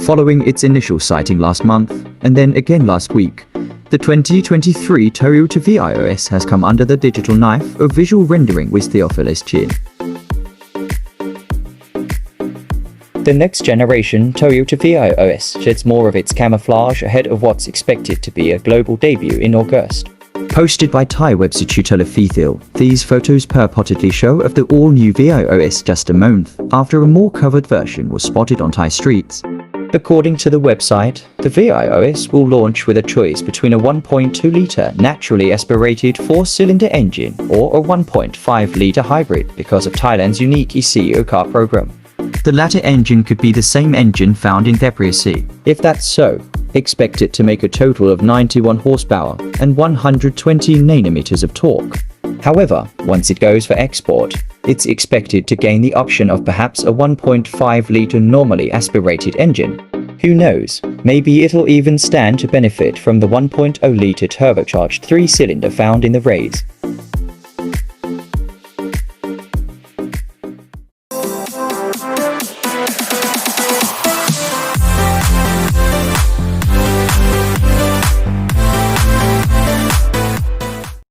Following its initial sighting last month, and then again last week, the 2023 Toyota Vios has come under the digital knife of visual rendering with Theophilus Chin. The next generation Toyota Vios sheds more of its camouflage ahead of what's expected to be a global debut in August. Posted by Thai website Telefithil, these photos purportedly show of the all-new Vios just a month after a more covered version was spotted on Thai streets. According to the website, the Vios will launch with a choice between a 1.2-litre naturally aspirated 4-cylinder engine or a 1.5-litre hybrid because of Thailand's unique ECO car program. The latter engine could be the same engine found in Theophilus. If that's so, expect it to make a total of 91 horsepower and 120 nanometers of torque. However, once it goes for export, it's expected to gain the option of perhaps a 1.5-litre normally aspirated engine. Who knows, maybe it'll even stand to benefit from the 1.0-litre turbocharged 3-cylinder found in the Rays.